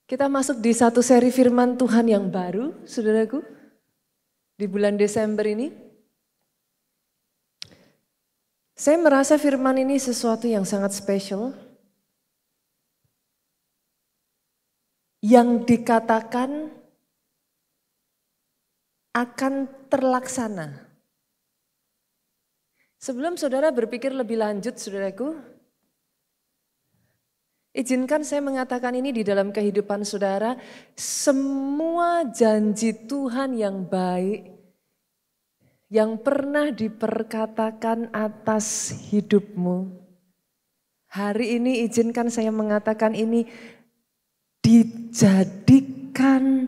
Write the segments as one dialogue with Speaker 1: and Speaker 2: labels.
Speaker 1: Kita masuk di satu seri firman Tuhan yang baru, saudaraku, di bulan Desember ini. Saya merasa firman ini sesuatu yang sangat spesial, yang dikatakan akan terlaksana. Sebelum saudara berpikir lebih lanjut, saudaraku, izinkan saya mengatakan ini di dalam kehidupan saudara, semua janji Tuhan yang baik, yang pernah diperkatakan atas hidupmu. Hari ini izinkan saya mengatakan ini dijadikan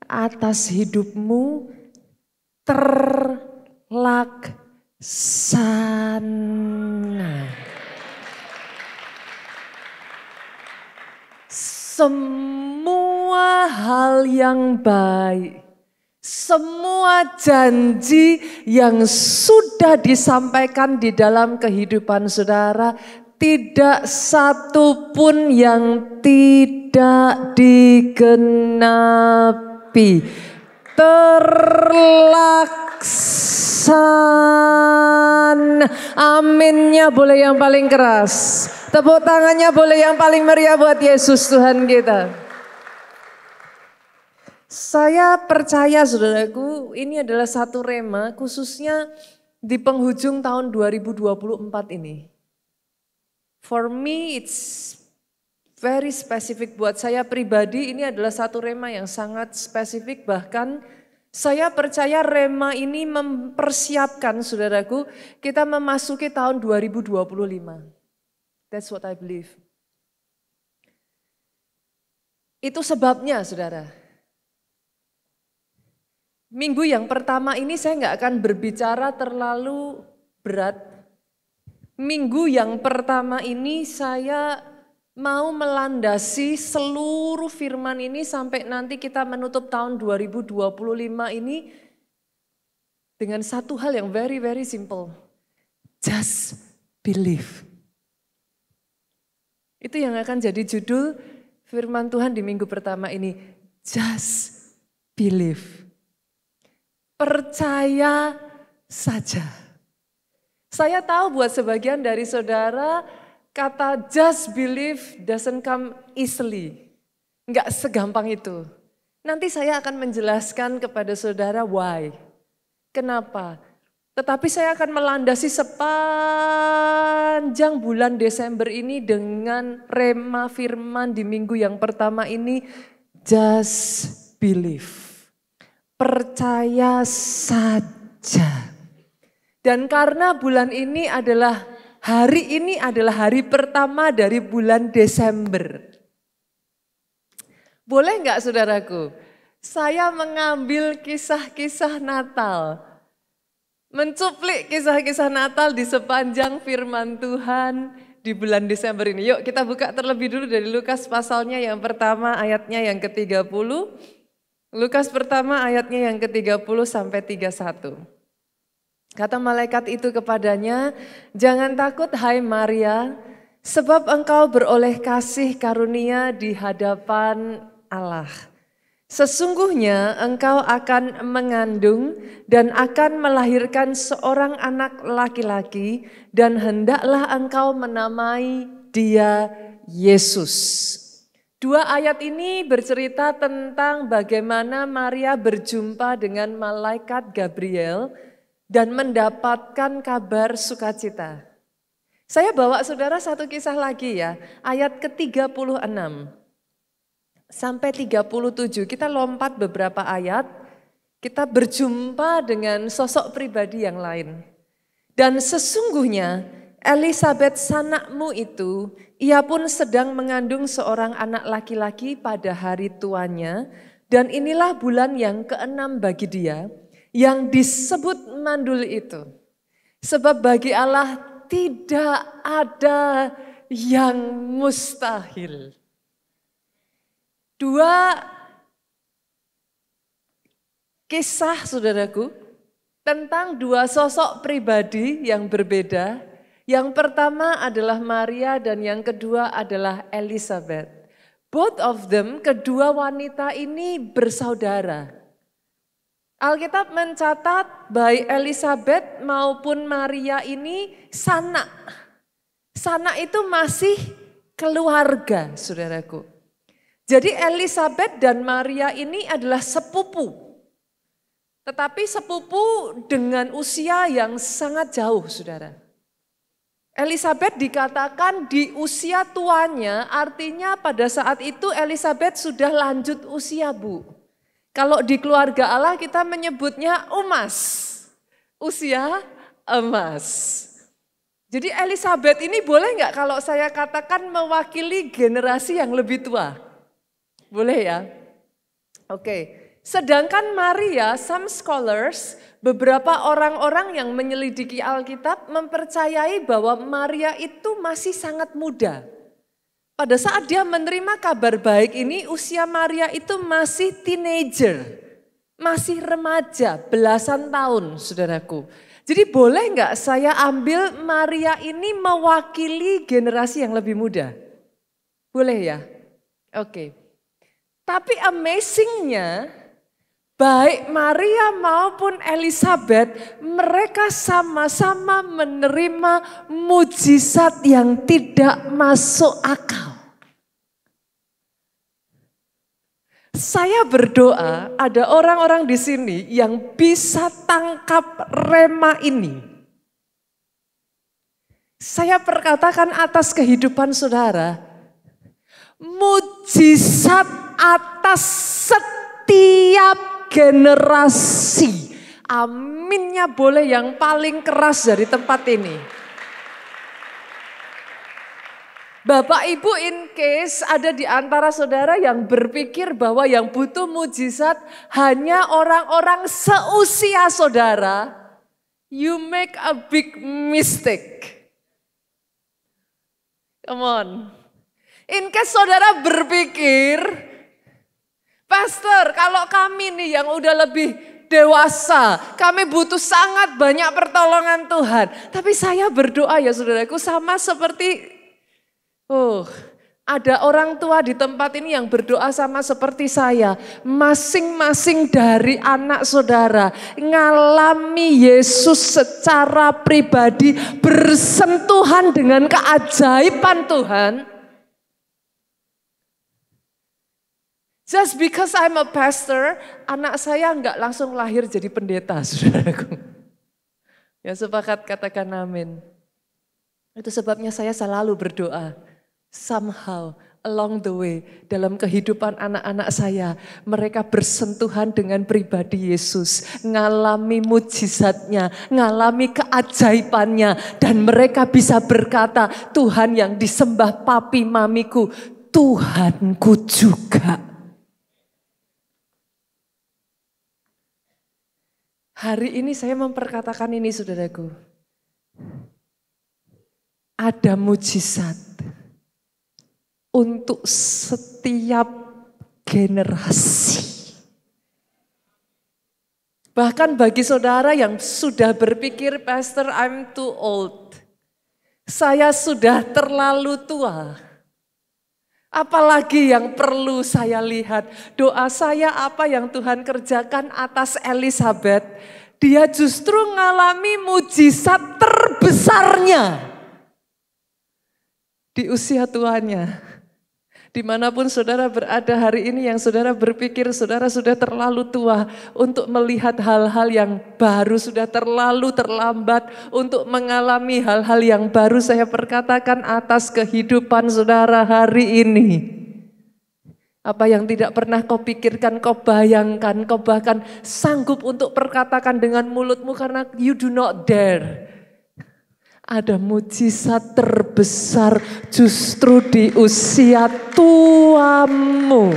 Speaker 1: atas hidupmu terlaksana. Semua hal yang baik, semua janji yang sudah disampaikan di dalam kehidupan saudara, tidak satu pun yang tidak digenapi. Terlaksana. Aminnya boleh yang paling keras. Tepuk tangannya boleh yang paling meriah buat Yesus Tuhan kita. Saya percaya saudaraku, ini adalah satu rema khususnya di penghujung tahun 2024 ini. For me it's very specific, buat saya pribadi ini adalah satu rema yang sangat spesifik, bahkan saya percaya rema ini mempersiapkan saudaraku kita memasuki tahun 2025. That's what I believe. Itu sebabnya saudara. Minggu yang pertama ini saya nggak akan berbicara terlalu berat. Minggu yang pertama ini saya mau melandasi seluruh firman ini sampai nanti kita menutup tahun 2025 ini dengan satu hal yang very very simple. Just believe. Itu yang akan jadi judul firman Tuhan di minggu pertama ini. Just believe. Percaya saja. Saya tahu buat sebagian dari saudara kata just believe doesn't come easily. Enggak segampang itu. Nanti saya akan menjelaskan kepada saudara why. Kenapa? Tetapi saya akan melandasi sepanjang bulan Desember ini dengan rema firman di minggu yang pertama ini. Just believe. Percaya saja. Dan karena bulan ini adalah hari ini adalah hari pertama dari bulan Desember. Boleh enggak saudaraku? Saya mengambil kisah-kisah Natal. Mencuplik kisah-kisah Natal di sepanjang firman Tuhan di bulan Desember ini. Yuk kita buka terlebih dulu dari Lukas pasalnya yang pertama ayatnya yang ke-30. Lukas pertama ayatnya yang ke-30 sampai 31. Kata malaikat itu kepadanya, jangan takut hai Maria, sebab engkau beroleh kasih karunia di hadapan Allah. Sesungguhnya engkau akan mengandung dan akan melahirkan seorang anak laki-laki dan hendaklah engkau menamai dia Yesus. Dua ayat ini bercerita tentang bagaimana Maria berjumpa dengan malaikat Gabriel dan mendapatkan kabar sukacita. Saya bawa saudara satu kisah lagi ya, ayat ke-36 sampai 37. Kita lompat beberapa ayat, kita berjumpa dengan sosok pribadi yang lain. Dan sesungguhnya Elisabeth sanakmu itu, ia pun sedang mengandung seorang anak laki-laki pada hari tuanya, dan inilah bulan yang ke-6 bagi dia, yang disebut mandul itu. Sebab bagi Allah tidak ada yang mustahil. Dua kisah saudaraku tentang dua sosok pribadi yang berbeda. Yang pertama adalah Maria dan yang kedua adalah Elisabeth. Both of them, kedua wanita ini bersaudara. Alkitab mencatat baik Elizabeth maupun Maria ini sanak. Sanak itu masih keluarga, saudaraku. Jadi Elizabeth dan Maria ini adalah sepupu. Tetapi sepupu dengan usia yang sangat jauh, saudara. Elizabeth dikatakan di usia tuanya, artinya pada saat itu Elizabeth sudah lanjut usia, Bu. Kalau di keluarga Allah kita menyebutnya umas, usia emas. Jadi Elizabeth ini boleh nggak kalau saya katakan mewakili generasi yang lebih tua? Boleh ya? Oke. Sedangkan Maria, some scholars, beberapa orang-orang yang menyelidiki Alkitab mempercayai bahwa Maria itu masih sangat muda. Pada saat dia menerima kabar baik ini, usia Maria itu masih teenager, masih remaja, belasan tahun, saudaraku. Jadi boleh nggak saya ambil Maria ini mewakili generasi yang lebih muda? Boleh ya? Oke. Tapi amazingnya, baik Maria maupun Elizabeth, mereka sama-sama menerima mujizat yang tidak masuk akal. Saya berdoa ada orang-orang di sini yang bisa tangkap rema ini. Saya perkatakan atas kehidupan saudara, mujizat atas setiap generasi. Aminnya boleh yang paling keras dari tempat ini. Bapak Ibu, in case ada di antara saudara yang berpikir bahwa yang butuh mujizat hanya orang-orang seusia saudara, you make a big mistake. Come on. In case saudara berpikir, Pastor, kalau kami nih yang udah lebih dewasa, kami butuh sangat banyak pertolongan Tuhan. Tapi saya berdoa ya saudaraku, sama seperti ada orang tua di tempat ini yang berdoa sama seperti saya. Masing-masing dari anak saudara ngalami Yesus secara pribadi, bersentuhan dengan keajaiban Tuhan. Just because I'm a pastor, anak saya enggak langsung lahir jadi pendeta, saudaraku. Ya sepakat, katakan amin. Itu sebabnya saya selalu berdoa. Somehow along the way dalam kehidupan anak-anak saya, mereka bersentuhan dengan pribadi Yesus, ngalami mujizatnya, ngalami keajaibannya, dan mereka bisa berkata, Tuhan yang disembah papi mamiku, Tuhanku juga. Hari ini saya memperkatakan ini saudaraku, ada mujizat untuk setiap generasi. Bahkan bagi saudara yang sudah berpikir, Pastor, I'm too old. Saya sudah terlalu tua. Apalagi yang perlu saya lihat. Doa saya apa yang Tuhan kerjakan atas Elizabeth. Dia justru mengalami mujizat terbesarnya di usia tuanya. Dimanapun saudara berada hari ini yang saudara berpikir saudara sudah terlalu tua untuk melihat hal-hal yang baru, sudah terlalu terlambat untuk mengalami hal-hal yang baru, saya perkatakan atas kehidupan saudara hari ini. Apa yang tidak pernah kau pikirkan, kau bayangkan, kau bahkan sanggup untuk perkatakan dengan mulutmu karena you do not dare. Ada mujizat terbesar justru di usia tuamu.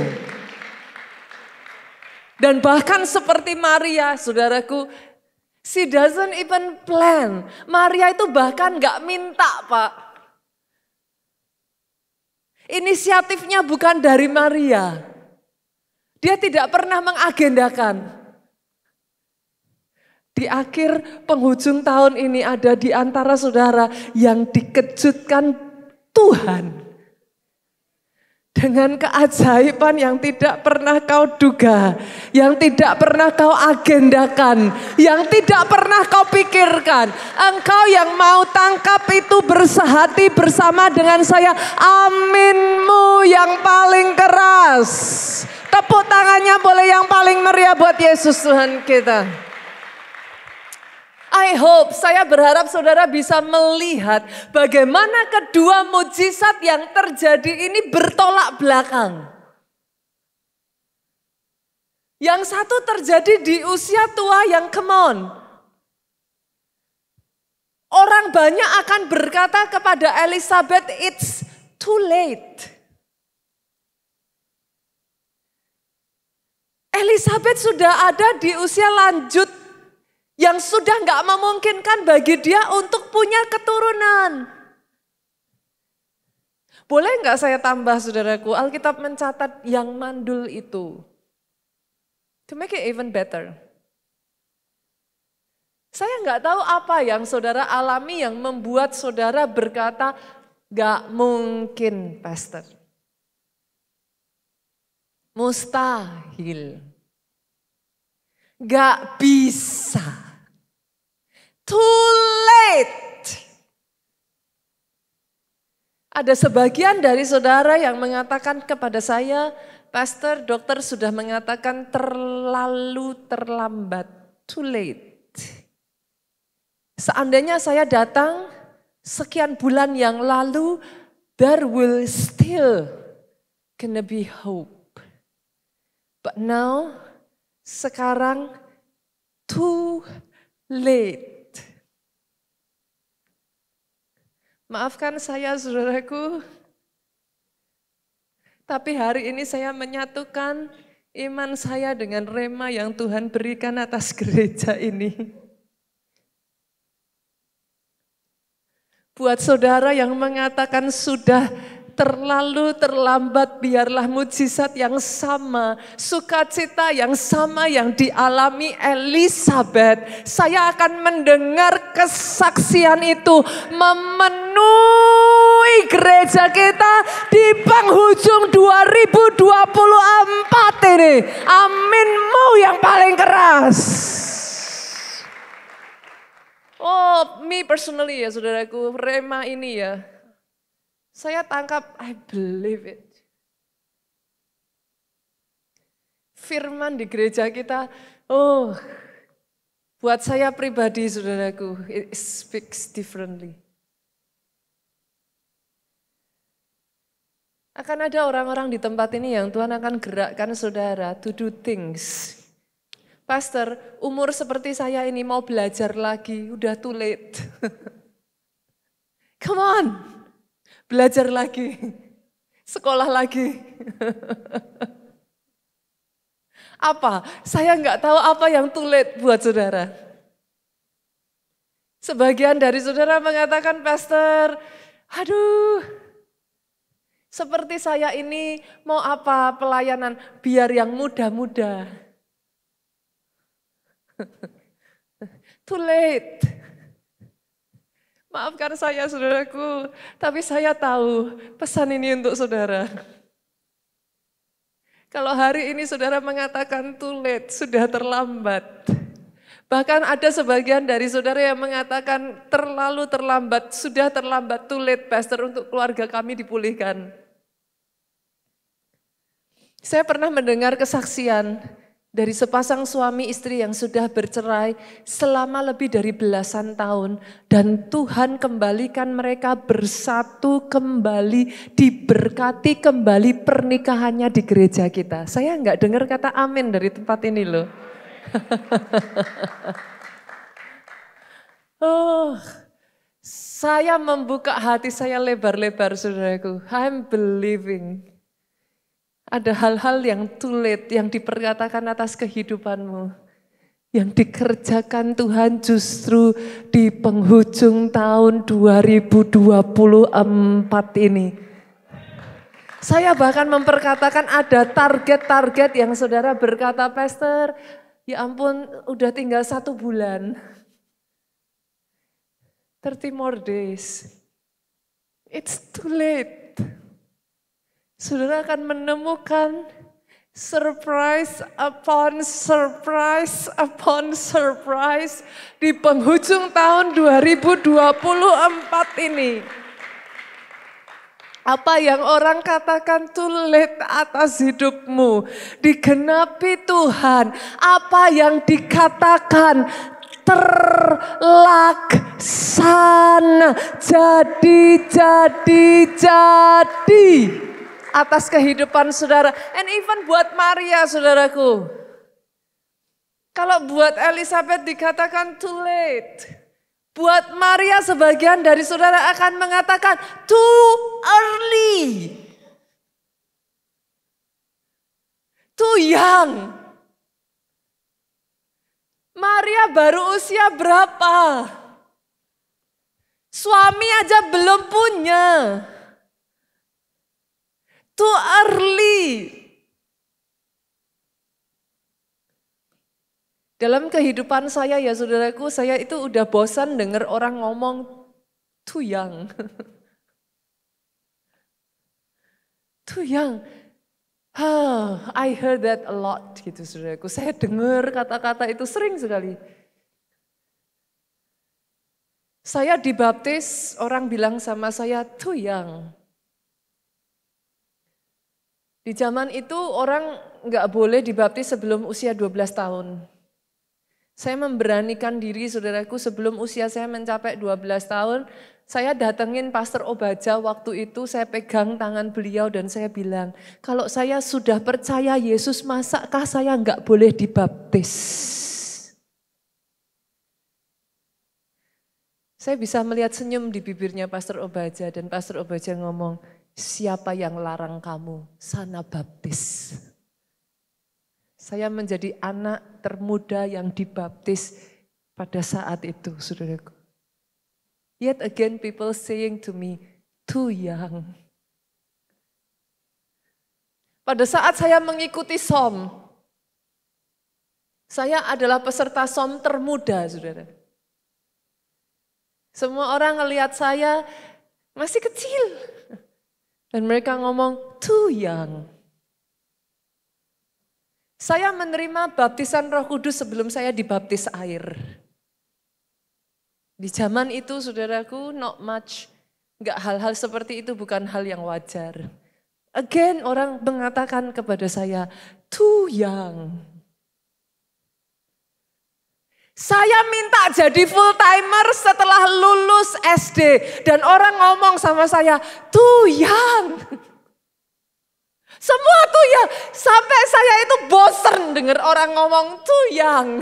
Speaker 1: Dan bahkan seperti Maria, saudaraku, she doesn't even plan. Maria itu bahkan gak minta, Pak. Inisiatifnya bukan dari Maria. Dia tidak pernah mengagendakan. Di akhir penghujung tahun ini ada di antara saudara yang dikejutkan Tuhan dengan keajaiban yang tidak pernah kau duga, yang tidak pernah kau agendakan, yang tidak pernah kau pikirkan. Engkau yang mau tangkap itu bersehati bersama dengan saya. Aminmu yang paling keras. Tepuk tangannya boleh yang paling meriah buat Yesus Tuhan kita. Saya berharap saudara bisa melihat bagaimana kedua mujizat yang terjadi ini bertolak belakang. Yang satu terjadi di usia tua yang come on. Orang banyak akan berkata kepada Elizabeth, it's too late. Elizabeth sudah ada di usia lanjut yang sudah nggak memungkinkan bagi dia untuk punya keturunan. Boleh nggak saya tambah saudaraku, Alkitab mencatat yang mandul itu. To make it even better. Saya nggak tahu apa yang saudara alami yang membuat saudara berkata, nggak mungkin pastor. Mustahil. Nggak bisa. Too late. Ada sebagian dari saudara yang mengatakan kepada saya, pastor, dokter sudah mengatakan terlalu terlambat. Too late. Seandainya saya datang sekian bulan yang lalu, there will still gonna be hope. But now, sekarang too late. Maafkan saya saudaraku, tapi hari ini saya menyatukan iman saya dengan rema yang Tuhan berikan atas gereja ini. Buat saudara yang mengatakan sudah terlalu terlambat, biarlah mujizat yang sama, sukacita yang sama yang dialami Elizabeth. Saya akan mendengar kesaksian itu memenuhi gereja kita di penghujung 2024 ini. Aminmu yang paling keras. Oh, me personally ya saudaraku, rema ini ya. Saya tangkap, I believe it. Firman di gereja kita, oh, buat saya pribadi saudaraku, it speaks differently. Akan ada orang-orang di tempat ini yang Tuhan akan gerakkan saudara to do things. Pastor, umur seperti saya ini mau belajar lagi, udah too late. Come on. Belajar lagi, sekolah lagi. Apa? Saya nggak tahu apa yang too late buat saudara. Sebagian dari saudara mengatakan, pastor, aduh, seperti saya ini mau apa pelayanan, biar yang muda-muda. Too late. Maafkan saya saudaraku, tapi saya tahu pesan ini untuk saudara. Kalau hari ini saudara mengatakan too late, sudah terlambat. Bahkan ada sebagian dari saudara yang mengatakan terlalu terlambat, sudah terlambat, too late pastor untuk keluarga kami dipulihkan. Saya pernah mendengar kesaksian dari sepasang suami istri yang sudah bercerai selama lebih dari belasan tahun. Dan Tuhan kembalikan mereka bersatu kembali, diberkati kembali pernikahannya di gereja kita. Saya enggak dengar kata amin dari tempat ini loh. Oh, saya membuka hati saya lebar-lebar saudaraku. I'm believing. Ada hal-hal yang too late, yang diperkatakan atas kehidupanmu. Yang dikerjakan Tuhan justru di penghujung tahun 2024 ini. Saya bahkan memperkatakan ada target-target yang saudara berkata, pastor, ya ampun udah tinggal 1 bulan. 30 more days. It's too late. saudara akan menemukan surprise upon surprise upon surprise di penghujung tahun 2024 ini. Apa yang orang katakan too late atas hidupmu, digenapi Tuhan. Apa yang dikatakan terlaksana, jadi atas kehidupan saudara. And even buat Maria, saudaraku. Kalau buat Elizabeth dikatakan too late, buat Maria sebagian dari saudara akan mengatakan too early, too young. Maria baru usia berapa? Suami aja belum punya. Too early. Dalam kehidupan saya ya saudaraku, saya itu udah bosan dengar orang ngomong too young. Too young. I heard that a lot gitu saudaraku. Saya dengar kata-kata itu sering sekali. Saya dibaptis, orang bilang sama saya too young. Di zaman itu orang nggak boleh dibaptis sebelum usia 12 tahun. Saya memberanikan diri saudaraku sebelum usia saya mencapai 12 tahun. Saya datengin Pastor Obaja waktu itu, saya pegang tangan beliau dan saya bilang, kalau saya sudah percaya Yesus, masakah saya nggak boleh dibaptis? Saya bisa melihat senyum di bibirnya Pastor Obaja dan Pastor Obaja ngomong, siapa yang larang kamu? Sana baptis. Saya menjadi anak termuda yang dibaptis pada saat itu, saudaraku. Yet again people saying to me, too young. Pada saat saya mengikuti SOM, saya adalah peserta SOM termuda, saudara. Semua orang ngelihat saya masih kecil. Dan mereka ngomong, too young. Saya menerima baptisan Roh Kudus sebelum saya dibaptis air. Di zaman itu saudaraku, not much. Enggak, hal-hal seperti itu bukan hal yang wajar. Again orang mengatakan kepada saya, too young. Saya minta jadi full timer setelah lulus SD. Dan orang ngomong sama saya, too young. Semua tuh ya, sampai saya itu bosen dengar orang ngomong too young.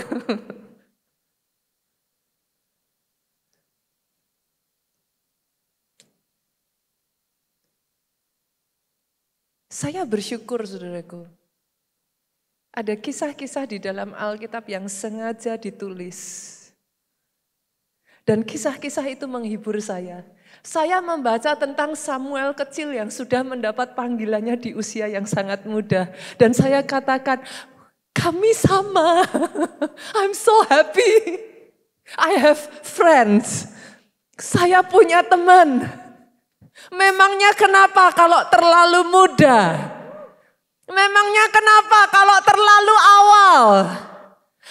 Speaker 1: Saya bersyukur saudaraku. Ada kisah-kisah di dalam Alkitab yang sengaja ditulis. Dan kisah-kisah itu menghibur saya. Saya membaca tentang Samuel kecil yang sudah mendapat panggilannya di usia yang sangat muda. Dan saya katakan, kami sama. I'm so happy. I have friends. Saya punya teman. Memangnya kenapa kalau terlalu muda? Memangnya kenapa kalau terlalu awal?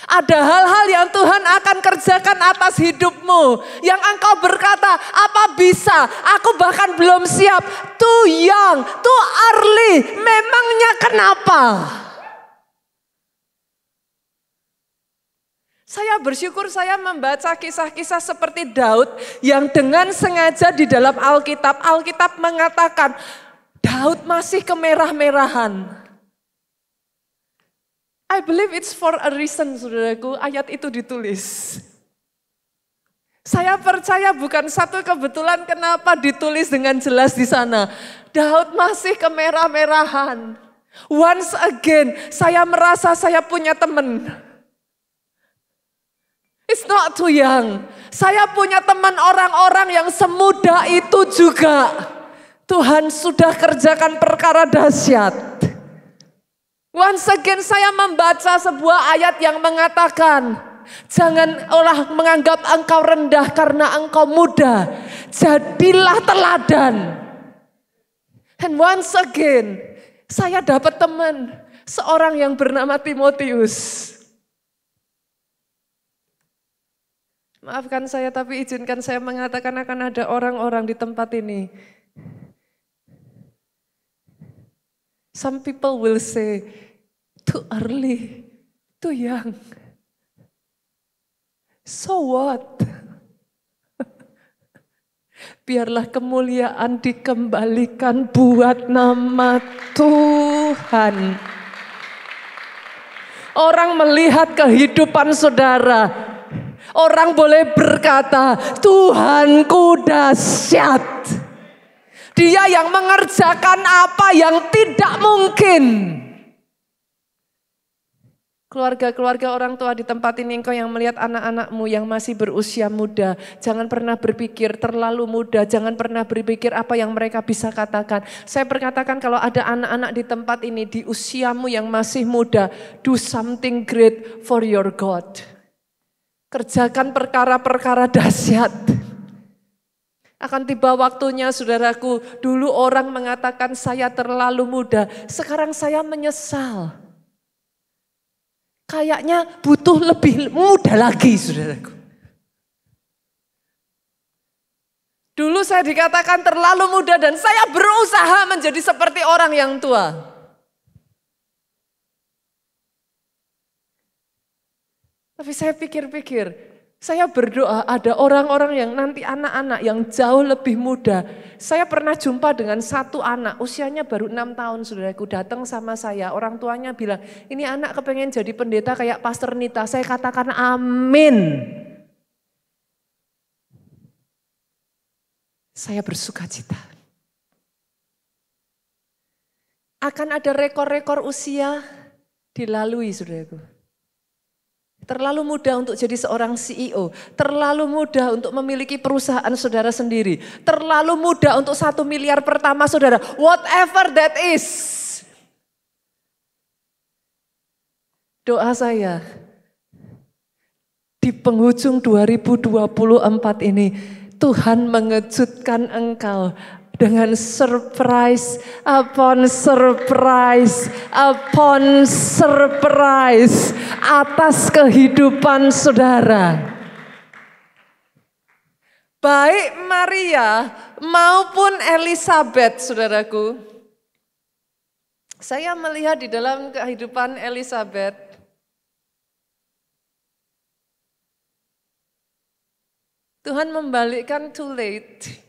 Speaker 1: Ada hal-hal yang Tuhan akan kerjakan atas hidupmu. Yang engkau berkata, apa bisa? Aku bahkan belum siap. Too young, too early. Memangnya kenapa? Saya bersyukur saya membaca kisah-kisah seperti Daud. Yang dengan sengaja di dalam Alkitab mengatakan, Daud masih kemerah-merahan. I believe it's for a reason, saudaraku, ayat itu ditulis. Saya percaya bukan satu kebetulan kenapa ditulis dengan jelas di sana. Daud masih kemerah-merahan. Once again, saya merasa saya punya teman. It's not too young. Saya punya teman orang-orang yang semuda itu juga. Tuhan sudah kerjakan perkara dahsyat. Once again saya membaca sebuah ayat yang mengatakan, janganlah menganggap engkau rendah karena engkau muda. Jadilah teladan. And once again, saya dapat teman, seorang yang bernama Timotius. Maafkan saya, tapi izinkan saya mengatakan akan ada orang-orang di tempat ini. Some people will say, too early, too young. So what? Biarlah kemuliaan dikembalikan buat nama Tuhan. Orang melihat kehidupan saudara, orang boleh berkata, Tuhanku dahsyat. Dia yang mengerjakan apa yang tidak mungkin. Keluarga-keluarga orang tua di tempat ini, engkau yang melihat anak-anakmu yang masih berusia muda, jangan pernah berpikir terlalu muda, jangan pernah berpikir apa yang mereka bisa katakan. Saya berkatakan kalau ada anak-anak di tempat ini di usiamu yang masih muda, do something great for your God. Kerjakan perkara-perkara dahsyat. Akan tiba waktunya saudaraku, dulu orang mengatakan saya terlalu muda, sekarang saya menyesal. Kayaknya butuh lebih muda lagi, saudaraku. Dulu saya dikatakan terlalu muda dan saya berusaha menjadi seperti orang yang tua. Tapi saya pikir-pikir, saya berdoa ada orang-orang yang nanti anak-anak yang jauh lebih muda. Saya pernah jumpa dengan satu anak, usianya baru 6 tahun, saudaraku, datang sama saya. Orang tuanya bilang, ini anak kepengen jadi pendeta kayak Pastor Nita. Saya katakan amin. Saya bersuka cita. Akan ada rekor-rekor usia dilalui, saudaraku. Terlalu muda untuk jadi seorang CEO, terlalu muda untuk memiliki perusahaan saudara sendiri, terlalu muda untuk 1 miliar pertama saudara, whatever that is. Doa saya, di penghujung 2024 ini, Tuhan mengejutkan engkau dengan surprise upon surprise upon surprise atas kehidupan saudara. Baik Maria maupun Elizabeth, saudaraku. Saya melihat di dalam kehidupan Elizabeth, Tuhan membalikkan too late.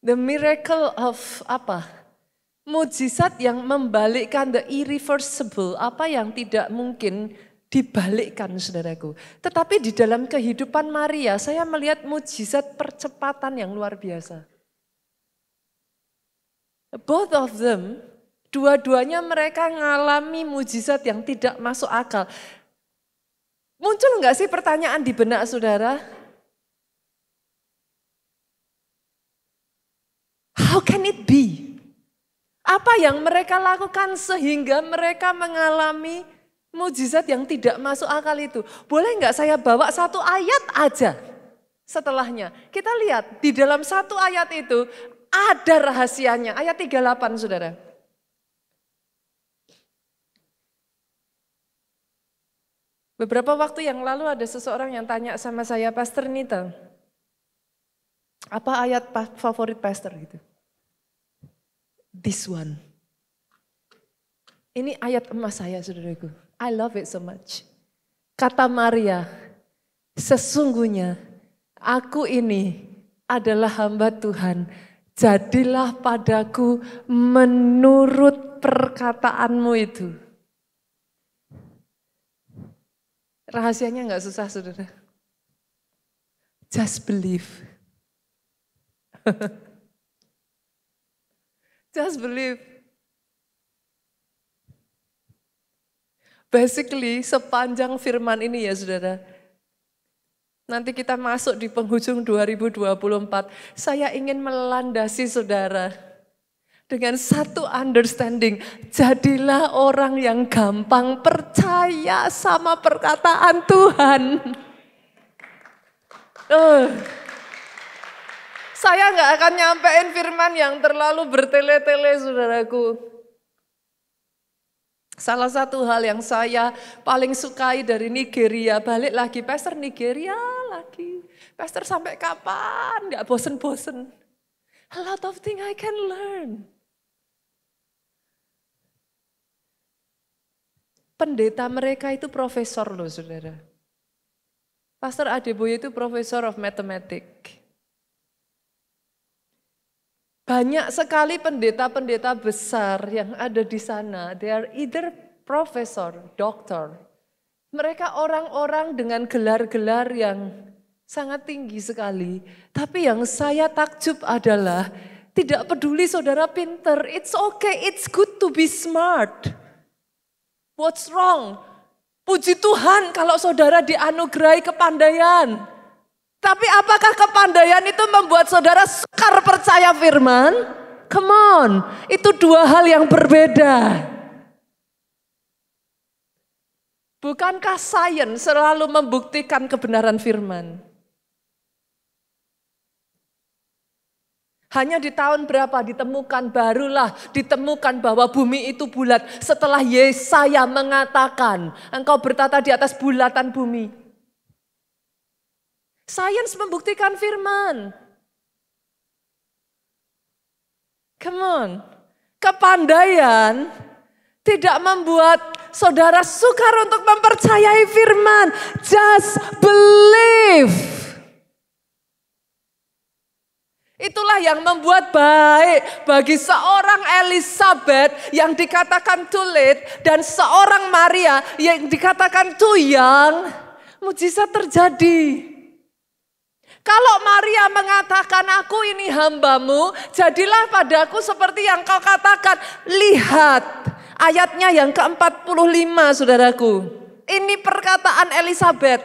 Speaker 1: The miracle of apa? Mujizat yang membalikkan, the irreversible, apa yang tidak mungkin dibalikkan, saudaraku. Tetapi di dalam kehidupan Maria, saya melihat mujizat percepatan yang luar biasa. Both of them, dua-duanya mereka mengalami mujizat yang tidak masuk akal. Muncul enggak sih pertanyaan di benak saudara? How can it be? Apa yang mereka lakukan sehingga mereka mengalami mujizat yang tidak masuk akal itu? Boleh enggak saya bawa satu ayat aja setelahnya? Kita lihat di dalam satu ayat itu ada rahasianya. Ayat 38 saudara. Beberapa waktu yang lalu ada seseorang yang tanya sama saya, Pastor Nita, apa ayat favorit pastor gitu? This one. Ini ayat emas saya, saudaraku. I love it so much. Kata Maria, sesungguhnya aku ini adalah hamba Tuhan. Jadilah padaku menurut perkataanmu itu. Rahasianya enggak susah, saudara. Just believe. Just believe. Basically sepanjang firman ini ya saudara. Nanti kita masuk di penghujung 2024. Saya ingin melandasi saudara. Dengan satu understanding. Jadilah orang yang gampang percaya sama perkataan Tuhan. Saya nggak akan nyampein firman yang terlalu bertele-tele, saudaraku. Salah satu hal yang saya paling sukai dari Nigeria, balik lagi, Pastor Nigeria lagi. Pastor sampai kapan? Nggak bosen-bosen. A lot of things I can learn. Pendeta mereka itu profesor loh, saudara. Pastor Adeboye itu profesor of mathematics. Banyak sekali pendeta-pendeta besar yang ada di sana. They are either profesor, doktor. Mereka orang-orang dengan gelar-gelar yang sangat tinggi sekali. Tapi yang saya takjub adalah tidak peduli saudara pinter. It's okay, it's good to be smart. What's wrong? Puji Tuhan kalau saudara dianugerahi kepandaian. Tapi apakah kepandaian itu membuat saudara sukar percaya firman? Come on, itu dua hal yang berbeda. Bukankah sains selalu membuktikan kebenaran firman? Hanya di tahun berapa barulah ditemukan bahwa bumi itu bulat. Setelah Yesaya mengatakan, engkau bertata di atas bulatan bumi. Sains membuktikan firman. Come on. Kepandaian tidak membuat saudara sukar untuk mempercayai firman. Just believe. Itulah yang membuat baik bagi seorang Elizabeth yang dikatakan too late dan seorang Maria yang dikatakan too young. Mujizat terjadi. Kalau Maria mengatakan aku ini hambamu, jadilah padaku seperti yang kau katakan. Lihat ayatnya yang ke-45 saudaraku. Ini perkataan Elizabeth.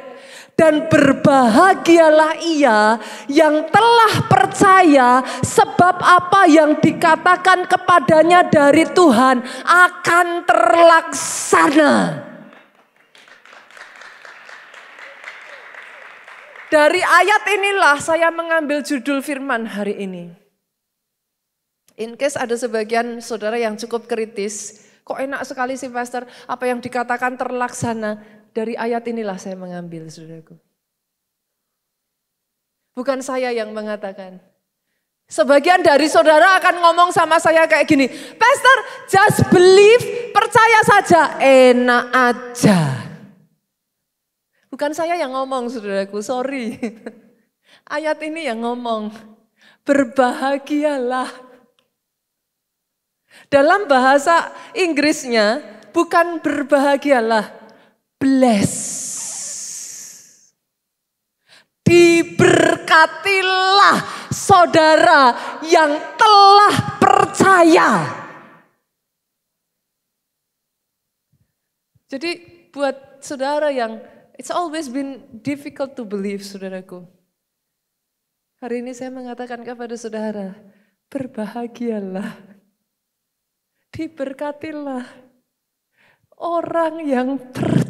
Speaker 1: Dan berbahagialah ia yang telah percaya sebab apa yang dikatakan kepadanya dari Tuhan akan terlaksana. Dari ayat inilah saya mengambil judul firman hari ini. In case ada sebagian saudara yang cukup kritis, kok enak sekali sih Pastor, apa yang dikatakan terlaksana. Dari ayat inilah saya mengambil, saudaraku. Bukan saya yang mengatakan. Sebagian dari saudara akan ngomong sama saya kayak gini, Pastor, just believe, percaya saja, enak aja. Bukan saya yang ngomong, saudaraku, sorry. Ayat ini yang ngomong, berbahagialah. Dalam bahasa Inggrisnya, bukan berbahagialah. Bless. Diberkatilah saudara yang telah percaya. Jadi buat saudara yang it's always been difficult to believe, saudaraku. Hari ini saya mengatakan kepada saudara, berbahagialah. Diberkatilah orang yang percaya.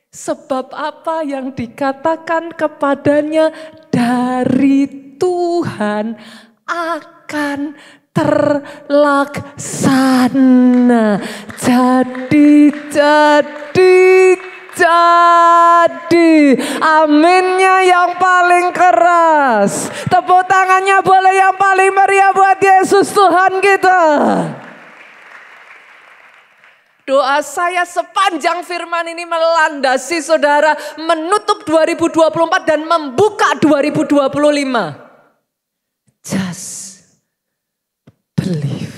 Speaker 1: Sebab apa yang dikatakan kepadanya dari Tuhan akan terlaksana. Jadi. Aminnya yang paling keras. Tepuk tangannya boleh yang paling meriah buat Yesus Tuhan kita. Doa saya sepanjang firman ini melandasi saudara menutup 2024 dan membuka 2025. Just believe.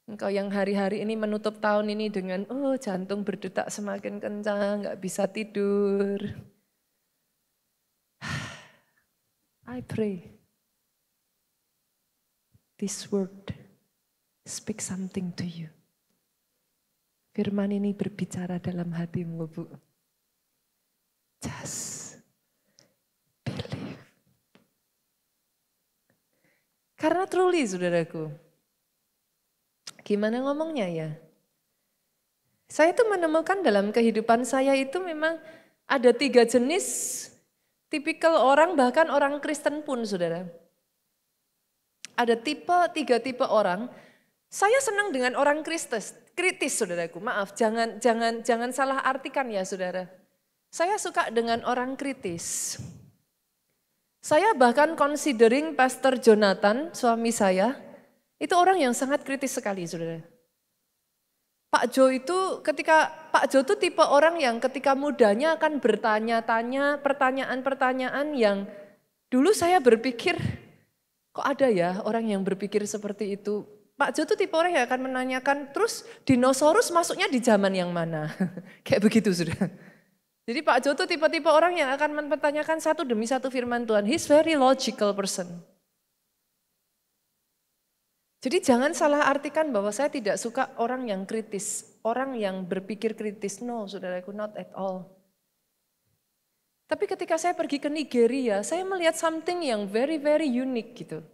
Speaker 1: Engkau yang hari-hari ini menutup tahun ini dengan jantung berdetak semakin kencang, gak bisa tidur. I pray this word speak something to you. Firman ini berbicara dalam hatimu, Bu. Just believe. Karena truly, saudaraku, gimana ngomongnya ya? Saya tuh menemukan dalam kehidupan saya itu memang ada 3 jenis Tipikal orang, bahkan orang Kristen pun, saudara. Ada tiga tipe orang. Saya senang dengan orang kritis, saudaraku. Maaf, jangan salah artikan ya, saudara. Saya suka dengan orang kritis. Saya bahkan considering Pastor Jonathan, suami saya, itu orang yang sangat kritis sekali, saudara. Pak Jo itu tipe orang yang ketika mudanya akan bertanya-tanya pertanyaan-pertanyaan yang dulu saya berpikir, kok ada ya orang yang berpikir seperti itu. Pak Jo itu tipe orang yang akan menanyakan, terus dinosaurus masuknya di zaman yang mana? Kayak begitu, saudara. Jadi Pak Jo itu tipe-tipe orang yang akan mempertanyakan satu demi satu firman Tuhan. He's very logical person. Jadi jangan salah artikan bahwa saya tidak suka orang yang kritis, orang yang berpikir kritis. No, saudaraku, not at all. Tapi ketika saya pergi ke Nigeria, saya melihat something yang very, very unique gitu.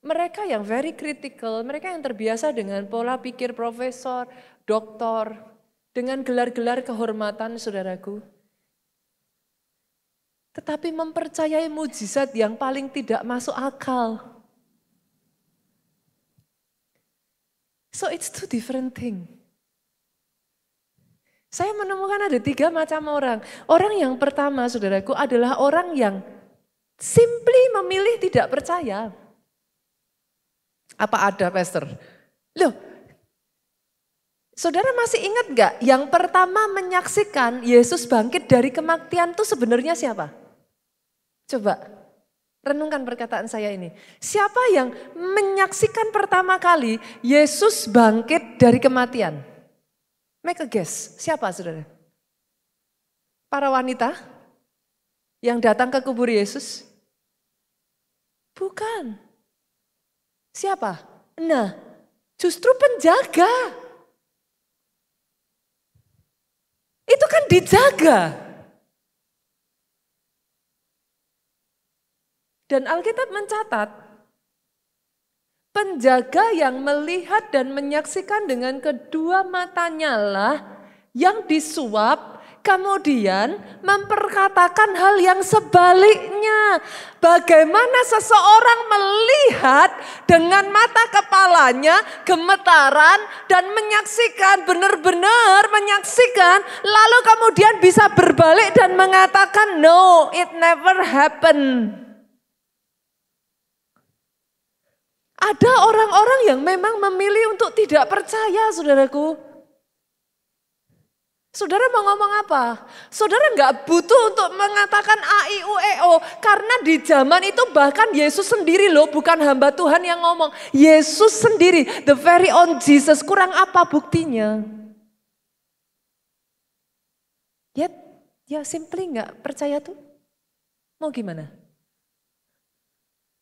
Speaker 1: Mereka yang very critical, mereka yang terbiasa dengan pola pikir profesor, doktor, dengan gelar-gelar kehormatan, saudaraku. Tetapi mempercayai mujizat yang paling tidak masuk akal. So it's two different thing. Saya menemukan ada 3 macam orang. Orang yang pertama, saudaraku, adalah orang yang simply memilih tidak percaya. Apa ada, Pastor? Loh, saudara masih ingat gak yang pertama menyaksikan Yesus bangkit dari kematian itu sebenarnya siapa? Coba. Renungkan perkataan saya ini. Siapa yang menyaksikan pertama kali Yesus bangkit dari kematian? Make a guess. Siapa, saudara? Para wanita yang datang ke kubur Yesus? Bukan. Siapa? Nah, justru penjaga. Itu kan dijaga. Dan Alkitab mencatat, penjaga yang melihat dan menyaksikan dengan kedua matanya lah yang disuap, kemudian memperkatakan hal yang sebaliknya. Bagaimana seseorang melihat dengan mata kepalanya gemetaran dan menyaksikan, benar-benar menyaksikan, lalu kemudian bisa berbalik dan mengatakan, no, it never happened. Ada orang-orang yang memang memilih untuk tidak percaya, saudaraku. Saudara mau ngomong apa? Saudara nggak butuh untuk mengatakan A, I, U, E, O. Karena di zaman itu bahkan Yesus sendiri loh, bukan hamba Tuhan yang ngomong. Yesus sendiri, the very own Jesus. Kurang apa buktinya? Ya simply nggak percaya tuh. Mau gimana?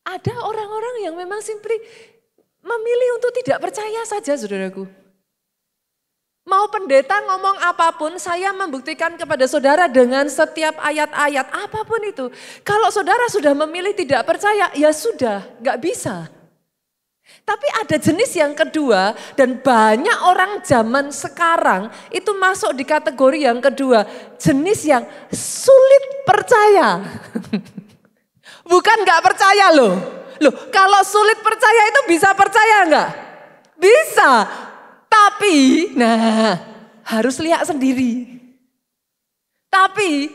Speaker 1: Ada orang-orang yang memang simply memilih untuk tidak percaya saja, saudaraku. Mau pendeta ngomong apapun, saya membuktikan kepada saudara dengan setiap ayat-ayat, apapun itu. Kalau saudara sudah memilih tidak percaya, ya sudah, gak bisa. Tapi ada jenis yang kedua, dan banyak orang zaman sekarang itu masuk di kategori yang kedua. Jenis yang sulit percaya. Bukan gak percaya loh. Loh, kalau sulit percaya itu bisa percaya enggak? Bisa. Tapi, harus lihat sendiri. Tapi,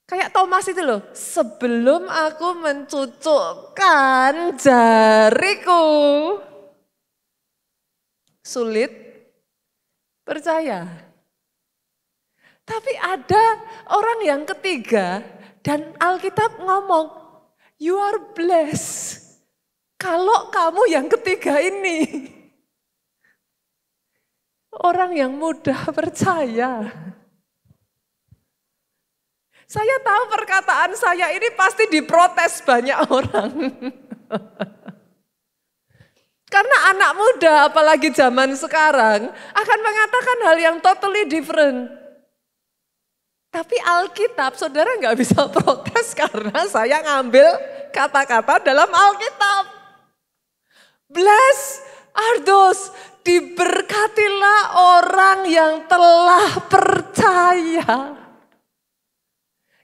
Speaker 1: kayak Thomas itu loh. Sebelum aku mencucukkan jariku. Sulit percaya. Tapi ada orang yang ketiga. Dan Alkitab ngomong, you are blessed. Kalau kamu yang ketiga ini. Orang yang mudah percaya. Saya tahu perkataan saya ini pasti diprotes banyak orang. Karena anak muda apalagi zaman sekarang akan mengatakan hal yang totally different. Tapi Alkitab, saudara nggak bisa protes karena saya ngambil kata-kata dalam Alkitab. Blessed are those, diberkatilah orang yang telah percaya.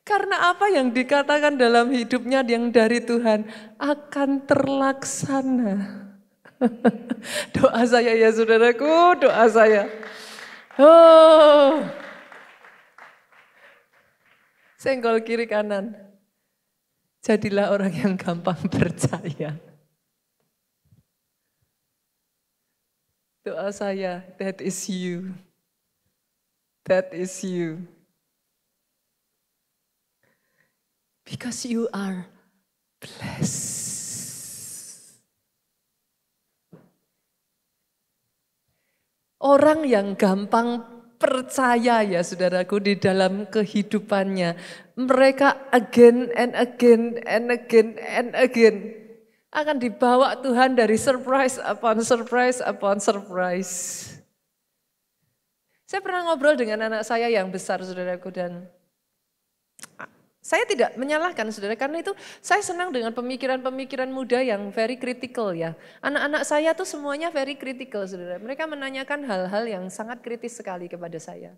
Speaker 1: Karena apa yang dikatakan dalam hidupnya yang dari Tuhan akan terlaksana. Doa saya ya saudaraku, doa saya. Oh, senggol kiri kanan. Jadilah orang yang gampang percaya. Doa saya, that is you. That is you. Because you are blessed. Orang yang gampang percaya ya saudaraku di dalam kehidupannya. Mereka again and again and again and again. Akan dibawa Tuhan dari surprise upon surprise upon surprise. Saya pernah ngobrol dengan anak saya yang besar saudaraku dan saya tidak menyalahkan saudara, karena itu saya senang dengan pemikiran-pemikiran muda yang very critical ya. Anak-anak saya tuh semuanya very critical saudara. Mereka menanyakan hal-hal yang sangat kritis sekali kepada saya.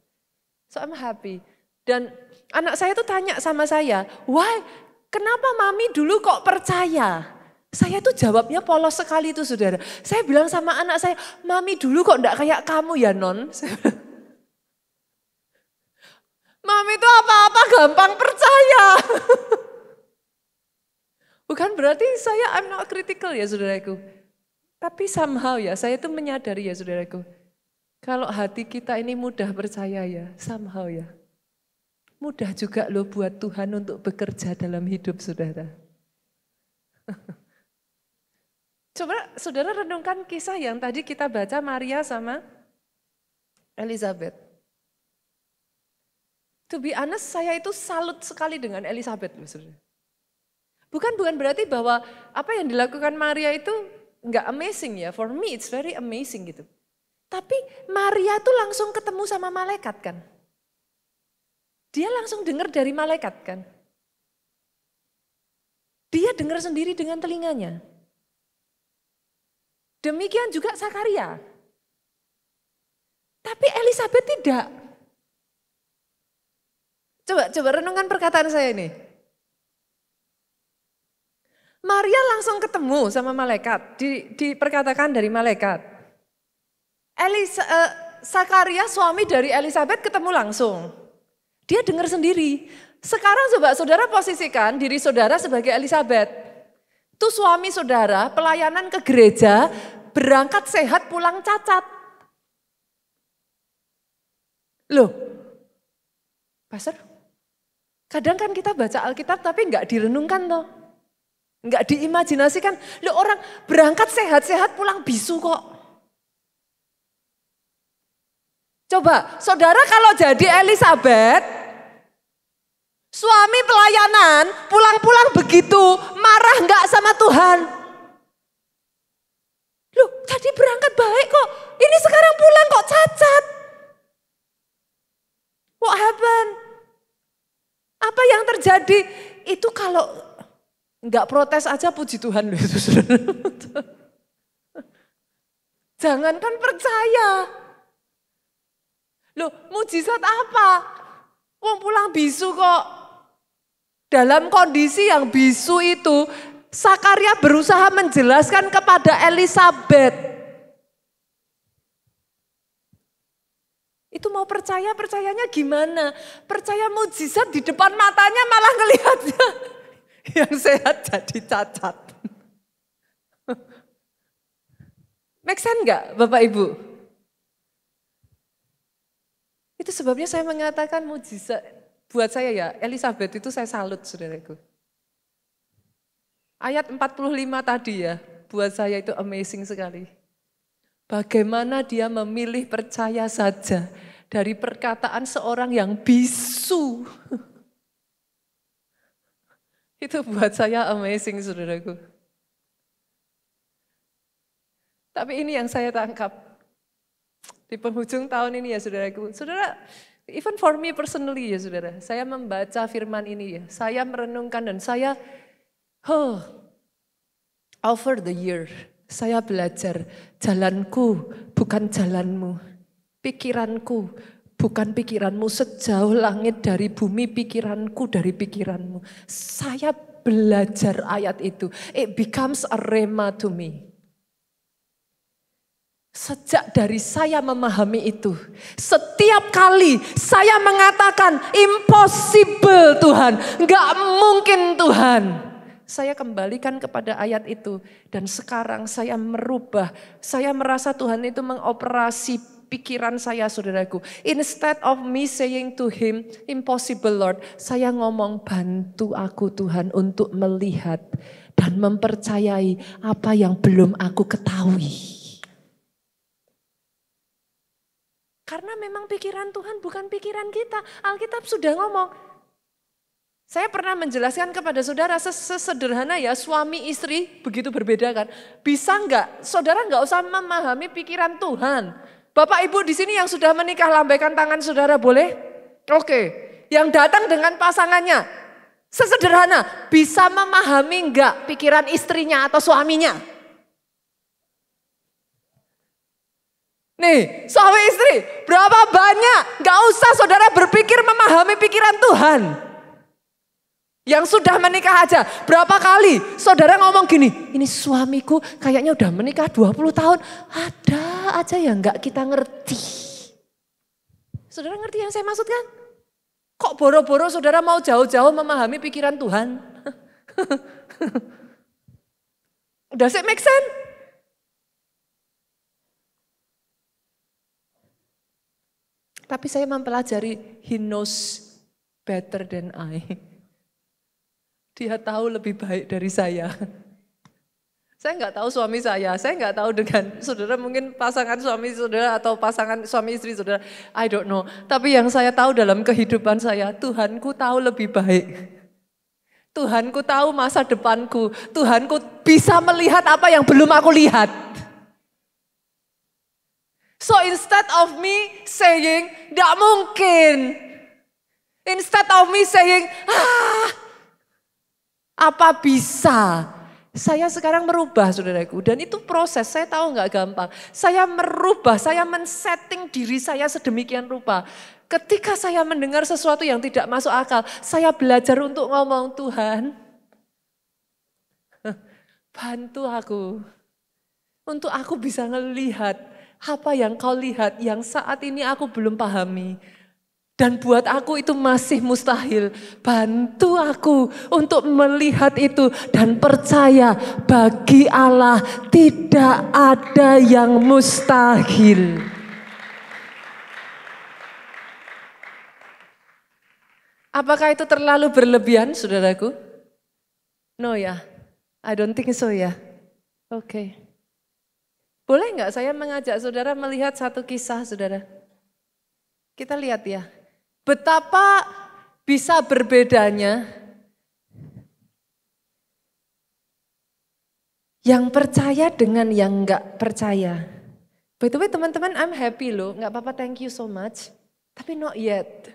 Speaker 1: So I'm happy. Dan anak saya tuh tanya sama saya, why? Kenapa mami dulu kok percaya? Saya tuh jawabnya polos sekali tuh saudara. Saya bilang sama anak saya, mami dulu kok enggak kayak kamu ya non? Mami itu apa-apa gampang percaya. Bukan berarti saya I'm not critical ya saudaraku. Tapi somehow ya saya itu menyadari ya saudaraku. Kalau hati kita ini mudah percaya ya somehow ya. Mudah juga loh buat Tuhan untuk bekerja dalam hidup saudara. Coba saudara renungkan kisah yang tadi kita baca Maria sama Elizabeth. To be honest, saya itu salut sekali dengan Elizabeth. Bukan berarti bahwa apa yang dilakukan Maria itu enggak amazing ya. For me it's very amazing gitu. Tapi Maria tuh langsung ketemu sama malaikat kan. Dia langsung dengar dari malaikat kan. Dia dengar sendiri dengan telinganya. Demikian juga Zakaria. Tapi Elizabeth tidak. Coba renungkan perkataan saya ini. Maria langsung ketemu sama malaikat, diperkatakan dari malaikat. Zakaria suami dari Elizabeth ketemu langsung. Dia dengar sendiri. Sekarang coba saudara posisikan diri saudara sebagai Elizabeth. Itu suami saudara pelayanan ke gereja, berangkat sehat pulang cacat. Loh, Pastor? Kadang kan kita baca Alkitab tapi enggak direnungkan toh. Enggak diimajinasikan. Loh orang berangkat sehat-sehat pulang bisu kok. Coba saudara kalau jadi Elizabeth, suami pelayanan pulang-pulang begitu, marah enggak sama Tuhan. Loh tadi berangkat baik kok, ini sekarang pulang kok cacat. What happened? Apa yang terjadi? Itu kalau enggak protes aja puji Tuhan loh itu. Jangankan percaya. Loh mujizat apa? Wong pulang bisu kok. Dalam kondisi yang bisu itu, Zakaria berusaha menjelaskan kepada Elizabeth. Itu mau percayanya gimana? Percaya mujizat di depan matanya malah ngelihatnya yang sehat jadi cacat. Make sense enggak Bapak Ibu? Itu sebabnya saya mengatakan mujizat buat saya ya, Elizabeth itu saya salut saudaraku. Ayat 45 tadi ya, buat saya itu amazing sekali. Bagaimana dia memilih percaya saja dari perkataan seorang yang bisu. Itu buat saya amazing saudaraku. Tapi ini yang saya tangkap di penghujung tahun ini ya saudaraku. Saudara, even for me personally ya saudara, saya membaca firman ini ya. Saya merenungkan dan saya, over the year, saya belajar jalanku bukan jalanmu, pikiranku Bukan pikiranmu sejauh langit dari bumi, pikiranku dari pikiranmu. Saya belajar ayat itu. It becomes a rhema to me. Sejak dari saya memahami itu, setiap kali saya mengatakan impossible Tuhan, gak mungkin Tuhan. Saya kembalikan kepada ayat itu dan sekarang saya merubah. Saya merasa Tuhan itu mengoperasi pikiran saya, saudaraku. Instead of me saying to him, impossible Lord, saya ngomong bantu aku Tuhan untuk melihat dan mempercayai apa yang belum aku ketahui. Karena memang pikiran Tuhan bukan pikiran kita. Alkitab sudah ngomong. Saya pernah menjelaskan kepada saudara sesederhana ya, suami istri begitu berbeda kan. Bisa enggak? Saudara enggak usah memahami pikiran Tuhan. Bapak ibu di sini yang sudah menikah, lambaikan tangan saudara boleh? Oke. Yang datang dengan pasangannya. Sesederhana, bisa memahami enggak pikiran istrinya atau suaminya? Nih, suami istri, berapa banyak? Gak usah saudara berpikir memahami pikiran Tuhan. Yang sudah menikah aja, berapa kali saudara ngomong gini, ini suamiku kayaknya udah menikah 20 tahun. Ada aja yang gak kita ngerti. Saudara ngerti yang saya maksudkan? Kok boro-boro saudara mau jauh-jauh memahami pikiran Tuhan? Does it make sense? Tapi saya mempelajari, he knows better than I. Dia tahu lebih baik dari saya. Saya nggak tahu suami saya nggak tahu dengan saudara, mungkin pasangan suami saudara atau pasangan suami istri saudara, I don't know. Tapi yang saya tahu dalam kehidupan saya, Tuhanku tahu lebih baik. Tuhanku tahu masa depanku, Tuhanku bisa melihat apa yang belum aku lihat. So instead of me saying, "Nggak mungkin." Instead of me saying, apa bisa? Saya sekarang merubah saudaraku. Dan itu proses, saya tahu nggak gampang. Saya merubah, saya men-setting diri saya sedemikian rupa. Ketika saya mendengar sesuatu yang tidak masuk akal, saya belajar untuk ngomong, Tuhan, bantu aku. Untuk aku bisa ngelihat apa yang kau lihat yang saat ini aku belum pahami. Dan buat aku itu masih mustahil. Bantu aku untuk melihat itu dan percaya bagi Allah tidak ada yang mustahil. Apakah itu terlalu berlebihan, saudaraku? No ya, I don't think so ya. Oke. Boleh nggak saya mengajak saudara melihat satu kisah, saudara? Kita lihat ya, betapa bisa berbedanya yang percaya dengan yang nggak percaya. By the way teman-teman, I'm happy loh, nggak apa-apa, thank you so much. Tapi not yet.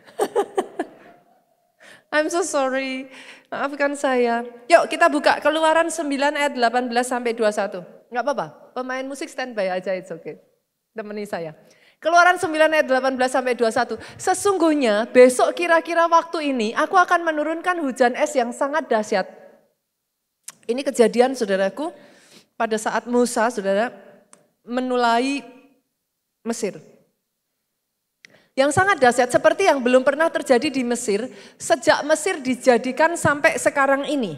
Speaker 1: I'm so sorry, maafkan saya. Yuk kita buka Keluaran 9 ayat 18 sampai 21. Nggak apa-apa, pemain musik standby aja, it's okay. Temani saya. Keluaran 9 ayat 18 sampai 21. Sesungguhnya besok kira-kira waktu ini aku akan menurunkan hujan es yang sangat dahsyat. Ini kejadian saudaraku pada saat Musa saudara menulai Mesir. Yang sangat dahsyat seperti yang belum pernah terjadi di Mesir sejak Mesir dijadikan sampai sekarang ini.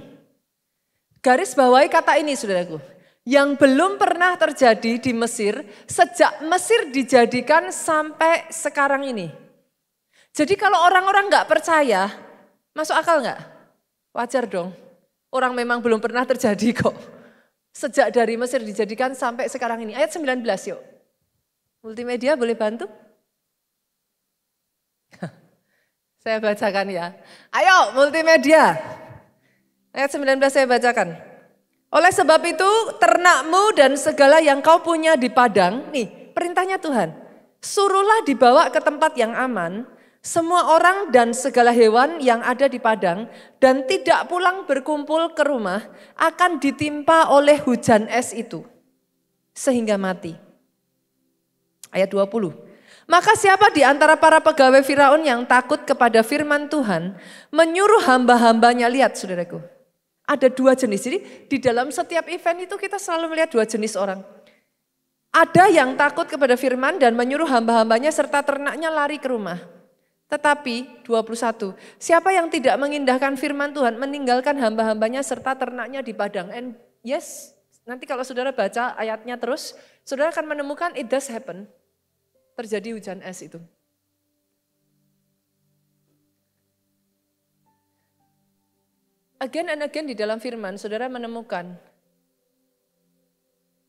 Speaker 1: Garis bawahi kata ini saudaraku. Yang belum pernah terjadi di Mesir sejak Mesir dijadikan sampai sekarang ini. Jadi kalau orang-orang gak percaya, masuk akal gak? Wajar dong, orang memang belum pernah terjadi kok. Sejak dari Mesir dijadikan sampai sekarang ini. Ayat 19 yuk. Multimedia boleh bantu? Saya bacakan ya. Ayo multimedia. Ayat 19 saya bacakan. Oleh sebab itu ternakmu dan segala yang kau punya di padang, nih perintahnya Tuhan. Suruhlah dibawa ke tempat yang aman, semua orang dan segala hewan yang ada di padang dan tidak pulang berkumpul ke rumah akan ditimpa oleh hujan es itu. Sehingga mati. Ayat 20. Maka siapa di antara para pegawai Firaun yang takut kepada firman Tuhan, menyuruh hamba-hambanya, lihat saudaraku. Ada dua jenis, jadi di dalam setiap event itu kita selalu melihat dua jenis orang. Ada yang takut kepada firman dan menyuruh hamba-hambanya serta ternaknya lari ke rumah. Tetapi 21, siapa yang tidak mengindahkan firman Tuhan, meninggalkan hamba-hambanya serta ternaknya di padang. And yes, nanti kalau saudara baca ayatnya terus, saudara akan menemukan it does happen. Terjadi hujan es itu. Again and again di dalam firman, saudara menemukan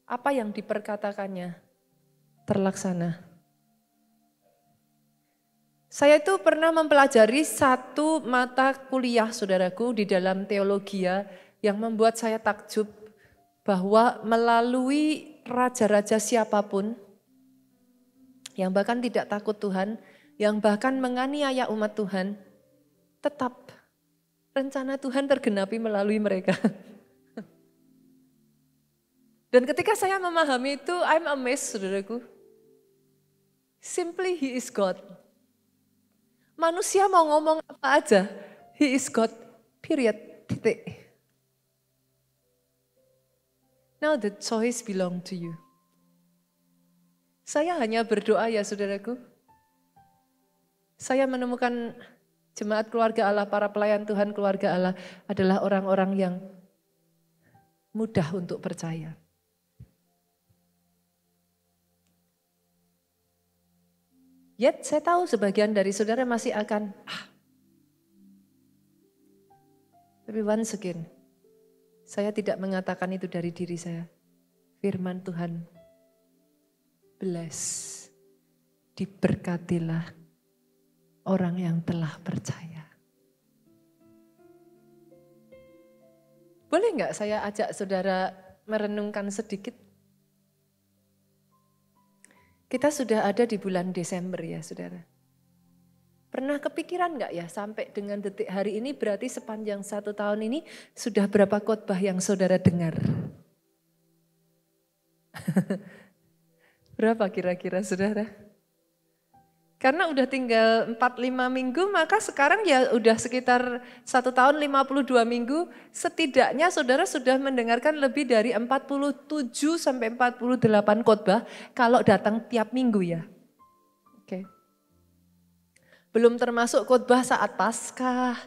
Speaker 1: apa yang diperkatakannya terlaksana. Saya itu pernah mempelajari satu mata kuliah saudaraku di dalam teologia yang membuat saya takjub bahwa melalui raja-raja siapapun yang bahkan tidak takut Tuhan, yang bahkan menganiaya umat Tuhan, tetap rencana Tuhan tergenapi melalui mereka. Dan ketika saya memahami itu, I'm amazed saudaraku. Simply He is God. Manusia mau ngomong apa aja, He is God, period, titik. Now the choice belong to you. Saya hanya berdoa ya saudaraku. Saya menemukan jemaat keluarga Allah, para pelayan Tuhan keluarga Allah adalah orang-orang yang mudah untuk percaya. Yet saya tahu sebagian dari saudara masih akan, tapi once again, saya tidak mengatakan itu dari diri saya. Firman Tuhan, bless, diberkatilah orang yang telah percaya. Boleh nggak saya ajak saudara merenungkan sedikit? Kita sudah ada di bulan Desember ya saudara. Pernah kepikiran nggak ya sampai dengan detik hari ini berarti sepanjang 1 tahun ini sudah berapa khotbah yang saudara dengar? Berapa kira-kira saudara? Karena udah tinggal 4-5 minggu maka sekarang ya udah sekitar 1 tahun 52 minggu. Setidaknya saudara sudah mendengarkan lebih dari 47 sampai 48 khotbah kalau datang tiap minggu ya. Oke. Belum termasuk khotbah saat Paskah,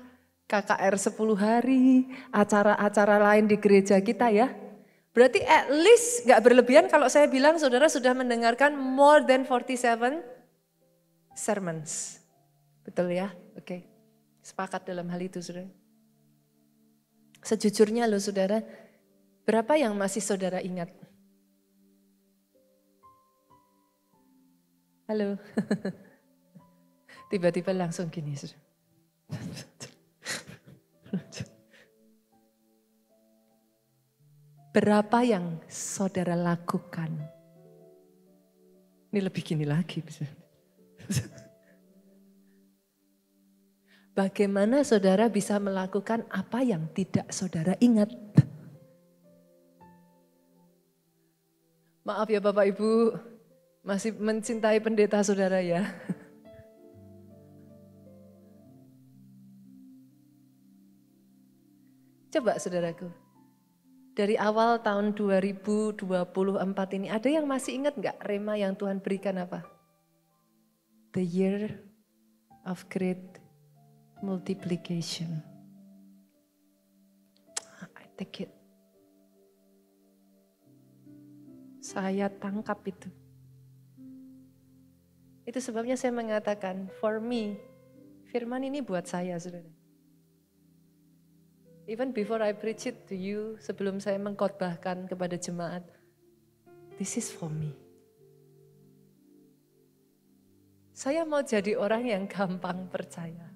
Speaker 1: KKR 10 hari, acara-acara lain di gereja kita ya. Berarti at least gak berlebihan kalau saya bilang saudara sudah mendengarkan more than 47 sermons. Betul ya? Oke. Sepakat dalam hal itu saudara. Sejujurnya loh saudara, berapa yang masih saudara ingat? Halo. Tiba-tiba langsung gini saudara. Berapa yang saudara lakukan? Ini lebih gini lagi. Bagaimana saudara bisa melakukan apa yang tidak saudara ingat? Maaf ya Bapak Ibu, masih mencintai pendeta saudara ya. Coba saudaraku, dari awal tahun 2024 ini ada yang masih ingat nggak rema yang Tuhan berikan apa? The year of great multiplication. I take it. Saya tangkap itu. Itu sebabnya saya mengatakan, for me, firman ini buat saya, saudara. Even before I preach it to you, sebelum saya mengkhotbahkan kepada jemaat, this is for me. Saya mau jadi orang yang gampang percaya.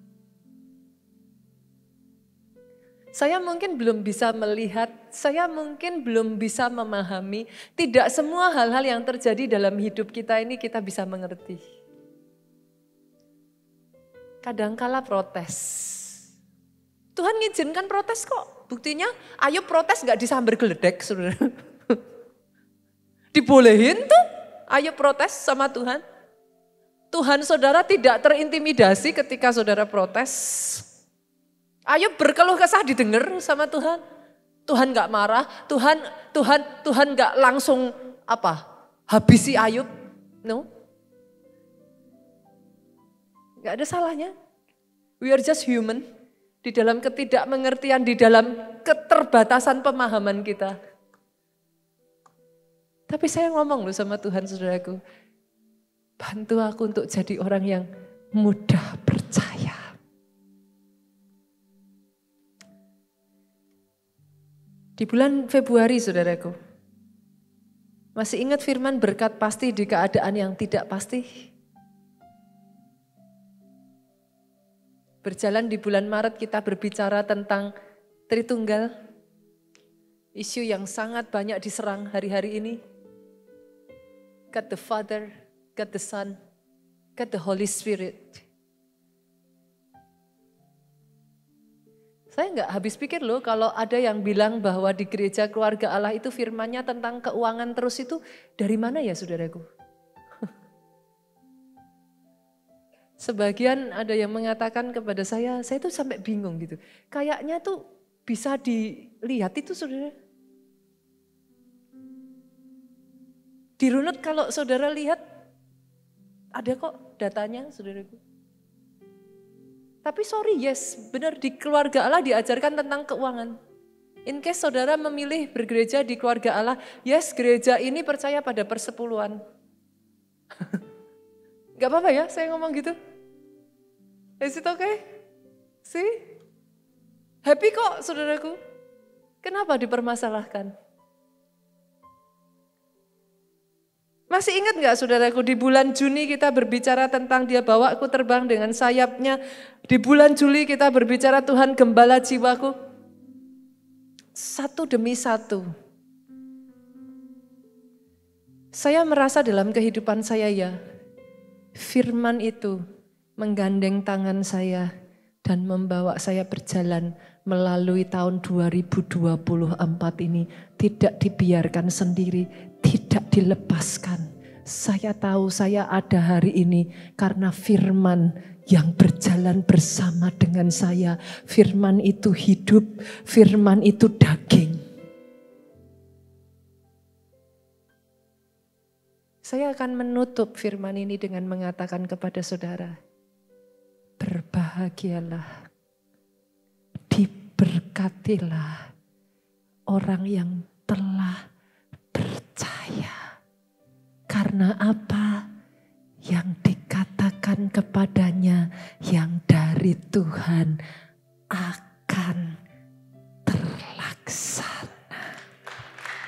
Speaker 1: Saya mungkin belum bisa melihat, saya mungkin belum bisa memahami. Tidak semua hal-hal yang terjadi dalam hidup kita ini kita bisa mengerti. Kadangkala protes. Tuhan ngizinkan protes kok. Buktinya Ayub protes gak disambar geledek, saudara. Dibolehin tuh Ayub protes sama Tuhan. Tuhan saudara tidak terintimidasi ketika saudara protes. Ayub berkeluh kesah didengar sama Tuhan. Tuhan gak marah, Tuhan gak langsung habisi Ayub. No. Gak ada salahnya. We are just human. Di dalam ketidakmengertian, di dalam keterbatasan pemahaman kita. Tapi saya ngomong loh sama Tuhan saudaraku. Bantu aku untuk jadi orang yang mudah percaya. Di bulan Februari saudaraku. Masih ingat firman berkat pasti di keadaan yang tidak pasti? Berjalan di bulan Maret kita berbicara tentang Tritunggal. Isu yang sangat banyak diserang hari-hari ini. God the Father, God the Son, God the Holy Spirit. Saya nggak habis pikir loh kalau ada yang bilang bahwa di gereja keluarga Allah itu firmannya tentang keuangan terus itu dari mana ya saudaraku? Sebagian ada yang mengatakan kepada saya tuh sampai bingung gitu. Kayaknya tuh bisa dilihat itu saudara. Dirunut kalau saudara lihat, ada kok datanya saudaraku. Tapi sorry yes, benar di keluarga Allah diajarkan tentang keuangan. In case saudara memilih bergereja di keluarga Allah, yes gereja ini percaya pada persepuluhan. Gak apa-apa ya saya ngomong gitu. Is it okay? See? Happy kok saudaraku. Kenapa dipermasalahkan? Masih ingat gak saudaraku di bulan Juni kita berbicara tentang dia bawa aku terbang dengan sayapnya. Di bulan Juli kita berbicara Tuhan gembala jiwaku. Satu demi satu. Saya merasa dalam kehidupan saya ya. Firman itu menggandeng tangan saya dan membawa saya berjalan melalui tahun 2024 ini. Tidak dibiarkan sendiri, tidak dilepaskan. Saya tahu saya ada hari ini karena firman yang berjalan bersama dengan saya. Firman itu hidup, firman itu daging. Saya akan menutup firman ini dengan mengatakan kepada saudara, berbahagialah, diberkatilah orang yang telah percaya. Karena apa? Yang dikatakan kepadanya yang dari Tuhan